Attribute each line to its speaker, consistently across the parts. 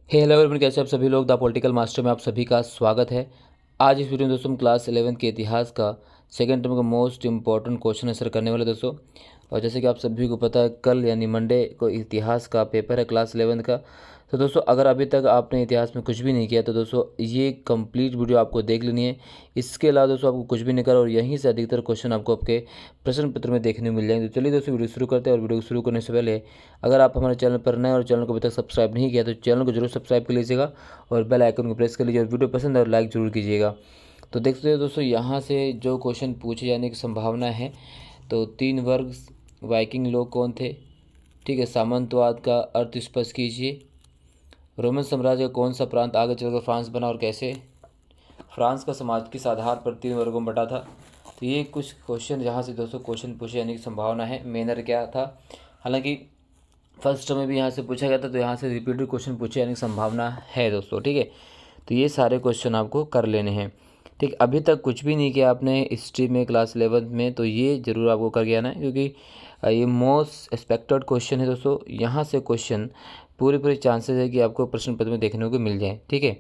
Speaker 1: Hello everyone, कैसे आप सभी लोग। द पॉलिटिकल मास्टर में आप सभी का स्वागत है। आज इस वीडियो में दोस्तों हम क्लास 11 के इतिहास का सेकंड टर्म का मोस्ट इंपॉर्टेंट क्वेश्चन आंसर करने वाले दोस्तों। और जैसे कि आप सभी को पता है, कल यानी मंडे को इतिहास का पेपर है क्लास 11 का। तो दोस्तों अगर अभी तक आपने इतिहास में कुछ भी नहीं किया तो दोस्तों ये कंप्लीट वीडियो आपको देख लेनी है। इसके अलावा दोस्तों आपको कुछ भी नहीं करा और यहीं से अधिकतर क्वेश्चन आपको आपके प्रश्न पत्र में देखने को मिल जाएंगे। तो चलिए दोस्तों वीडियो शुरू करते हैं। और वीडियो शुरू करने से पहले अगर आप हमारे चैनल पर नए और चैनल को अभी तक सब्सक्राइब नहीं किया तो चैनल को जरूर सब्सक्राइब कर लीजिएगा और बेल आइकन को प्रेस कर लीजिए और वीडियो पसंद है और लाइक जरूर कीजिएगा। तो देखते हैं दोस्तों यहाँ से जो क्वेश्चन पूछे जाने की संभावना है। तो 3 वर्ग वाइकिंग लोग कौन थे? ठीक है। सामंतवाद का अर्थ स्पष्ट कीजिए। रोमन साम्राज्य का कौन सा प्रांत आगे चलकर फ्रांस बना और कैसे? फ्रांस का समाज किस आधार पर 3 वर्गों में बटा था? तो ये कुछ क्वेश्चन जहाँ से दोस्तों क्वेश्चन पूछे जाने की संभावना है। मैनर क्या था? हालांकि फर्स्ट में भी यहाँ से पूछा गया था, तो यहाँ से रिपीटेड क्वेश्चन पूछे जाने की संभावना है दोस्तों। ठीक है। तो ये सारे क्वेश्चन आपको कर लेने हैं। ठीक, अभी तक कुछ भी नहीं किया आपने हिस्ट्री में क्लास 11 में तो ये ज़रूर आपको करके आना है, क्योंकि ये मोस्ट एक्सपेक्टेड क्वेश्चन है दोस्तों। यहाँ से क्वेश्चन पूरे चांसेस है कि आपको प्रश्न पत्र में देखने को मिल जाए। ठीक है।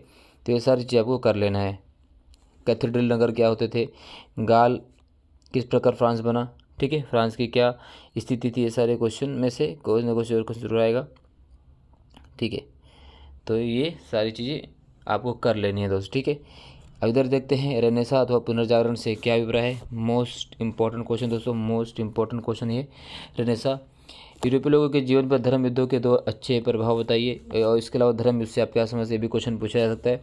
Speaker 1: तो ये सारी चीज़ आपको कर लेना है। कैथेड्रल नगर क्या होते थे? गाल किस प्रकार फ्रांस बना? ठीक है। फ्रांस की क्या स्थिति थी? ये सारे क्वेश्चन में से कोई ना कोई और क्वेश्चन जरूर आएगा। ठीक है। तो ये सारी चीज़ें आपको कर लेनी है दोस्त। ठीक है। अब इधर देखते हैं, रेनेसा अथवा पुनर्जागरण से क्या अभिप्राय है? मोस्ट इंपॉर्टेंट क्वेश्चन दोस्तों, मोस्ट इंपॉर्टेंट क्वेश्चन ये रेनेसा। यूरोपीय लोगों के जीवन पर धर्म युद्धों के 2 अच्छे प्रभाव बताइए। और इसके अलावा धर्म युद्ध से आप क्या समझते हैं, ये भी क्वेश्चन पूछा जा सकता है।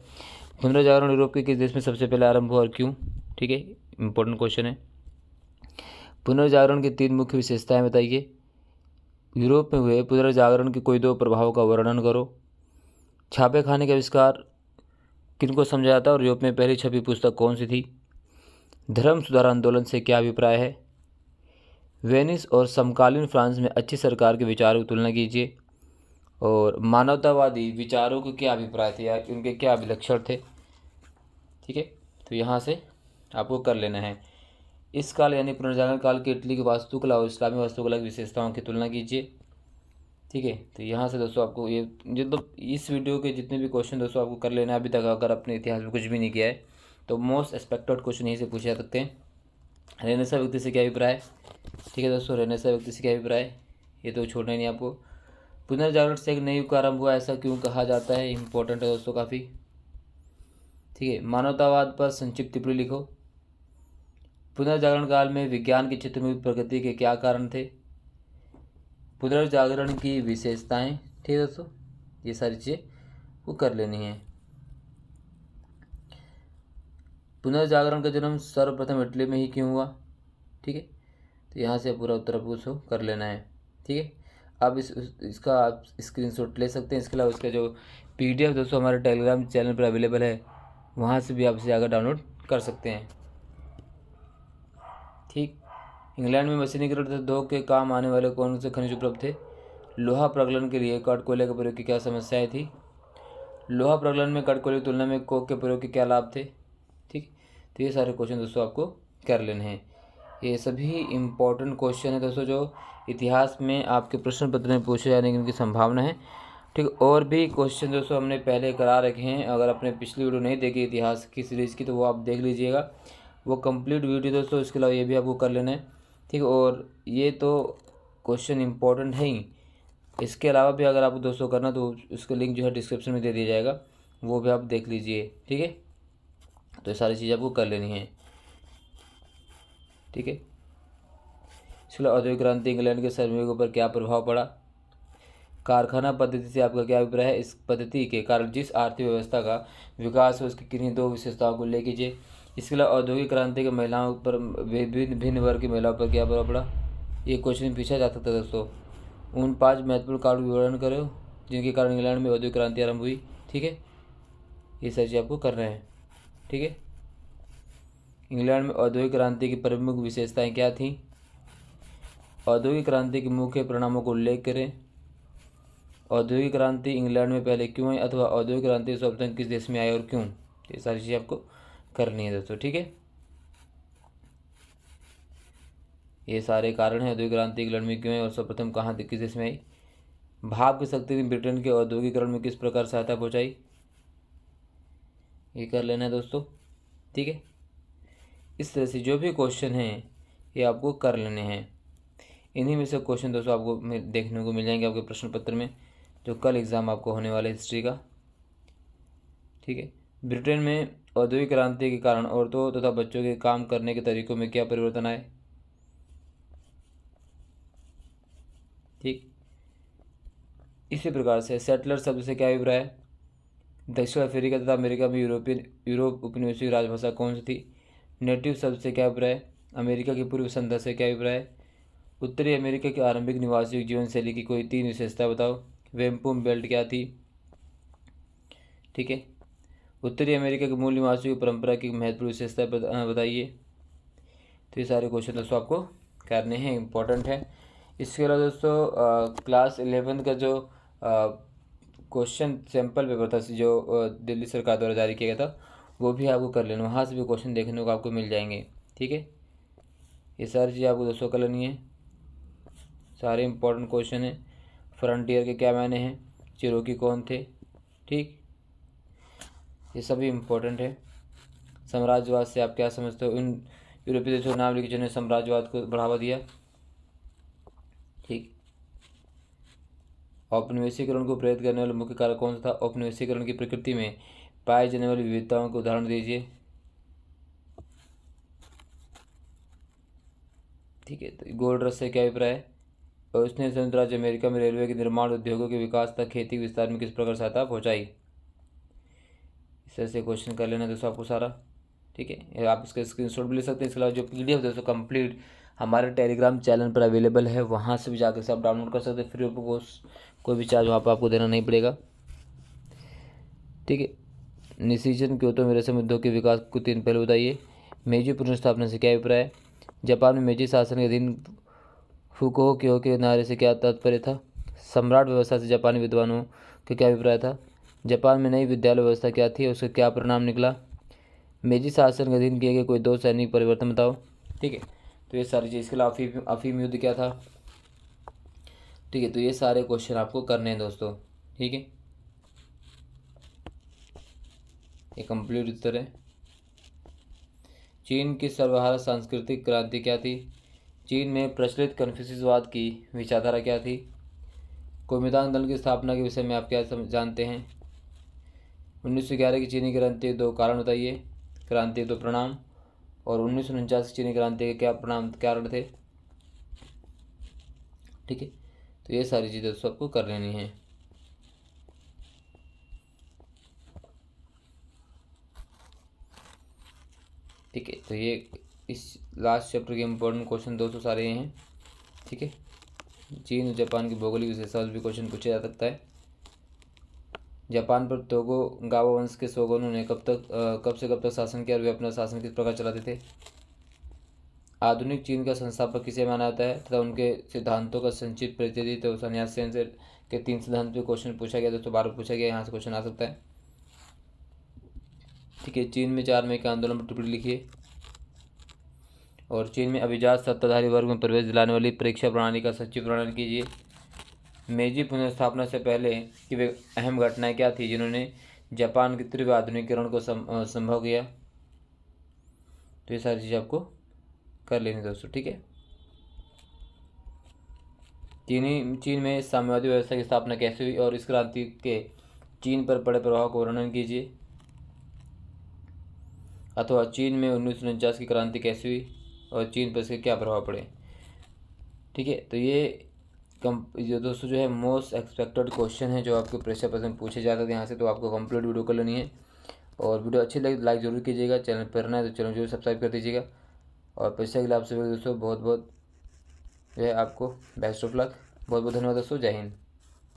Speaker 1: पुनर्जागरण यूरोप के किस देश में सबसे पहले आरंभ हुआ और क्यों? ठीक है, इंपॉर्टेंट क्वेश्चन है। पुनर्जागरण की 3 मुख्य विशेषताएं बताइए। यूरोप में हुए पुनर्जागरण के कोई 2 प्रभावों का वर्णन करो। छापे खाने का आविष्कार किनको समझा जाता है और यूरोप में पहली छपी पुस्तक कौन सी थी? धर्म सुधार आंदोलन से क्या अभिप्राय है? वेनिस और समकालीन फ्रांस में अच्छी सरकार के विचारों की तुलना कीजिए। और मानवतावादी विचारों के क्या अभिप्राय थे या उनके क्या अभिलक्षण थे? ठीक है। तो यहाँ से आपको कर लेना है। इस काल यानी पुनर्जागरण काल के इटली की वास्तुकला और इस्लामी वास्तुकला की विशेषताओं की तुलना कीजिए। ठीक है। तो यहाँ से दोस्तों आपको ये मतलब इस वीडियो के जितने भी क्वेश्चन दोस्तों आपको कर लेना है। अभी तक अगर अपने इतिहास में कुछ भी नहीं किया है तो मोस्ट एक्सपेक्टेड क्वेश्चन यहीं से पूछे जा सकते हैं। रेनेसा व्यक्ति से क्या अभिप्राय? ठीक है दोस्तों, रेनेसा व्यक्ति से क्या अभिप्राय, ये तो छोड़ना ही नहीं आपको। पुनर्जागरण से एक नई युग का आरंभ हुआ, ऐसा क्यों कहा जाता है? इंपॉर्टेंट है दोस्तों काफ़ी। ठीक है। मानवतावाद पर संक्षिप्त टिप्पणी लिखो। पुनर्जागरण काल में विज्ञान के क्षेत्र में प्रगति के क्या कारण थे? पुनर्जागरण की विशेषताएं। ठीक है दोस्तों, ये सारी चीज़ें वो कर लेनी है। पुनर्जागरण का जन्म सर्वप्रथम इटली में ही क्यों हुआ? ठीक है। तो यहाँ से पूरा उत्तर आपको कर लेना है। ठीक है। अब इसका आप स्क्रीनशॉट ले सकते हैं। इसके अलावा इसका जो PDF दोस्तों हमारे टेलीग्राम चैनल पर अवेलेबल है, वहाँ से भी आप इसे जाकर डाउनलोड कर सकते हैं। ठीक। इंग्लैंड में मशीनीकरण उद्योग के काम आने वाले कौन से खनिज उपलब्ध थे? लोहा प्रगलन के लिए कट कोयले के प्रयोग की क्या समस्याएं थी? लोहा प्रगलन में कट कोयले की तुलना में कोक के प्रयोग के क्या लाभ थे? ठीक। तो ये सारे क्वेश्चन दोस्तों आपको कर लेने हैं। ये सभी इम्पोर्टेंट क्वेश्चन है दोस्तों जो इतिहास में आपके प्रश्न पत्र में पूछे जाने की उनकी संभावना है। ठीक। और भी क्वेश्चन दोस्तों हमने पहले करा रखे हैं। अगर आपने पिछली वीडियो नहीं देखी इतिहास की सीरीज़ की तो वो आप देख लीजिएगा, वो कंप्लीट वीडियो दोस्तों। इसके अलावा ये भी आपको कर लेना है। ठीक। और ये तो क्वेश्चन इंपॉर्टेंट है ही, इसके अलावा भी अगर आपको दोस्तों करना तो उसका लिंक जो है डिस्क्रिप्शन में दे दिया जाएगा, वो भी आप देख लीजिए। ठीक है। तो ये सारी चीज़ आपको कर लेनी है। ठीक है। इसके औद्योगिक क्रांति इंग्लैंड के श्रमिकों पर क्या प्रभाव पड़ा? कारखाना पद्धति से आपका क्या अभिप्राय है? इस पद्धति के कारण जिस आर्थिक व्यवस्था का विकास है उसकी किन्हीं 2 विशेषताओं को ले कीजिए। इसके अलावा औद्योगिक क्रांति के महिलाओं पर विभिन्न भिन्न वर्ग की महिलाओं पर क्या प्रभाव पड़ा? ये क्वेश्चन पूछा जा सकता है दोस्तों। उन 5 महत्वपूर्ण कारणों का विवरण करो जिनके कारण इंग्लैंड में औद्योगिक क्रांति आरंभ हुई। ठीक है। ये सारी चीज़ आपको करना है। ठीक है। इंग्लैंड में औद्योगिक क्रांति की प्रमुख विशेषताएं क्या थीं? औद्योगिक क्रांति के मुख्य परिणामों को उल्लेख करें। औद्योगिक क्रांति इंग्लैंड में पहले क्यों आई अथवा औद्योगिक क्रांति सर्वप्रथम किस देश में आई और क्यों? ये सारी चीज़ें आपको करनी है दोस्तों। ठीक है। ये सारे कारण हैं। औद्योगिक क्रांति इंग्लैंड में क्यों आई और सर्वप्रथम कहाँ किस देश में आई? भाप की शक्ति ने ब्रिटेन के औद्योगिकरण में किस प्रकार सहायता पहुंचाई? ये कर लेना है दोस्तों, ठीक है। इस तरह से जो भी क्वेश्चन हैं ये आपको कर लेने हैं। इन्हीं में से क्वेश्चन दोस्तों आपको देखने को मिल जाएंगे आपके प्रश्न पत्र में, जो कल एग्ज़ाम आपको होने वाला है हिस्ट्री का, ठीक है। ब्रिटेन में औद्योगिक क्रांति के कारण औरतों तथा बच्चों के काम करने के तरीकों में क्या परिवर्तन आए? ठीक। इसी प्रकार से सेटलर शब्द से क्या अभिप्राय है? दक्षिण अफ्रीका तथा अमेरिका में यूरोप उपनिवेशिक राजभाषा कौन सी थी? नेटिव शब्द से क्या अभिप्राय है? अमेरिका की पूर्व संध्या से क्या अभिप्राय है? उत्तरी अमेरिका के आरंभिक निवासियों की जीवन शैली की कोई 3 विशेषता बताओ। वेम्पूम बेल्ट क्या थी? ठीक है। उत्तरी अमेरिका के मूल निवासियों की परंपरा की महत्वपूर्ण विशेषता बताइए। तो ये सारे क्वेश्चन दोस्तों आपको करने हैं, इंपॉर्टेंट है। इसके अलावा दोस्तों क्लास 11 का जो क्वेश्चन सैम्पल पेपर था जो दिल्ली सरकार द्वारा जारी किया गया था, वो भी आपको कर लेना, वहाँ से भी क्वेश्चन देखने को आपको मिल जाएंगे, ठीक है। ये सारी चीज़ें आपको दोस्तों कर लेनी है, सारे इंपॉर्टेंट क्वेश्चन हैं। फ्रंटियर के क्या मायने हैं? चिरोकी कौन थे? ठीक, ये सभी इम्पोर्टेंट है। साम्राज्यवाद से आप क्या समझते हो? इन यूरोपीय देशों के नाम लिखे जिन्होंने साम्राज्यवाद को बढ़ावा दिया, ठीक। औपनिवेशीकरण को प्रेरित करने वाला मुख्य कारक कौन सा था? औपनिवेशीकरण की प्रकृति में पाए जाने वाली विविधताओं के उदाहरण दीजिए, ठीक है। तो गोल्ड रश से क्या अभिप्राय है? और उसने संयुक्त राज्य अमेरिका में रेलवे के निर्माण उद्योगों के विकास तथा खेती विस्तार में किस प्रकार सहायता पहुंचाई? इस तरह से क्वेश्चन कर लेना दोस्तों आपको सारा, ठीक है। आप इसका स्क्रीनशॉट भी ले सकते हैं। इसके अलावा जो PDF दोस्तों कंप्लीट हमारे टेलीग्राम चैनल पर अवेलेबल है, वहाँ से भी जाकर से आप डाउनलोड कर सकते हैं फ्री ऑफ कॉस्ट, कोई भी चार्ज वहाँ पर आपको देना नहीं पड़ेगा, ठीक है। निशीजन क्योतो में रेशम उद्योग के विकास को 3 पहलू बताइए। मेजी पुनर्स्थापना से क्या अभिप्राय है? जापान में मेजी शासन के अधीन फुकुओ क्यो के नारे से क्या तात्पर्य था? सम्राट व्यवस्था से जापानी विद्वानों का क्या अभिप्राय था? जापान में नई विद्यालय व्यवस्था क्या थी, उसका क्या परिणाम निकला? मेजी शासन के अधीन किए गए कोई 2 सैनिक परिवर्तन बताओ, ठीक है। तो ये सारी चीज़, इसके अलावा अफीम युद्ध क्या था, ठीक है। तो ये सारे क्वेश्चन आपको करने हैं दोस्तों, ठीक है। ये कंप्लीट उत्तर है। चीन की सर्वहारा सांस्कृतिक क्रांति क्या थी? चीन में प्रचलित कन्फ्यूशियसवाद की विचारधारा क्या थी? कुओमिंतांग दल की स्थापना के विषय में आप क्या जानते हैं? 1911 की चीनी क्रांति के 2 कारण बताइए, क्रांति के 2 परिणाम, और 1949 की चीनी क्रांति के क्या कारण थे, ठीक है। तो ये सारी चीज़ें दोस्तों आपको कर लेनी है, ठीक है। तो ये इस लास्ट चैप्टर के इम्पोर्टेंट क्वेश्चन दोस्तों सारे हैं, ठीक है। चीन और जापान की भौगोलिक विशेषता भी क्वेश्चन पूछा जा सकता है। जापान पर तोकुगावा वंश के शोगुनों ने कब से कब तक शासन किया और वे अपना शासन किस प्रकार चलाते थे? आधुनिक चीन का संस्थापक किसे माना जाता है तथा उनके सिद्धांतों का संक्षिप्त प्रतिनिधित्व सन्यास सेन के 3 सिद्धांत पे क्वेश्चन पूछा गया, दोस्तों 12 पूछा गया, यहाँ से क्वेश्चन आ सकता है, ठीक है। चीन में 4 मई के आंदोलन पर टिप्पणी लिखिए। और चीन में अभिजात सत्ताधारी वर्ग में प्रवेश दिलाने वाली परीक्षा प्रणाली का सचिव वर्णन कीजिए। मेजी पुनर्स्थापना से पहले की वे अहम घटनाएं क्या थी जिन्होंने जापान के तीव्र आधुनिकीकरण को संभव किया? तो ये सारी चीज़ आपको कर लेनी दोस्तों, ठीक है। चीन में साम्यवादी व्यवस्था की स्थापना कैसे हुई और इस क्रांति के चीन पर पड़े प्रभाव को वर्णन कीजिए। अथवा चीन में 1949 की क्रांति कैसे हुई और चीन पर इसके क्या प्रभाव पड़े, ठीक है। तो ये जो दोस्तों जो है मोस्ट एक्सपेक्टेड क्वेश्चन है जो आपके प्रेशर पर पूछे जाते थे यहाँ से, तो आपको कंप्लीट वीडियो कर लेनी है। और वीडियो अच्छी लगी लाइक जरूर कीजिएगा, चैनल पर नए तो चैनल जरूर सब्सक्राइब कर दीजिएगा। और परीक्षा के लिए आप सभी दोस्तों बहुत बहुत जो है आपको बेस्ट ऑफ लक, बहुत बहुत धन्यवाद दोस्तों, जय हिंद।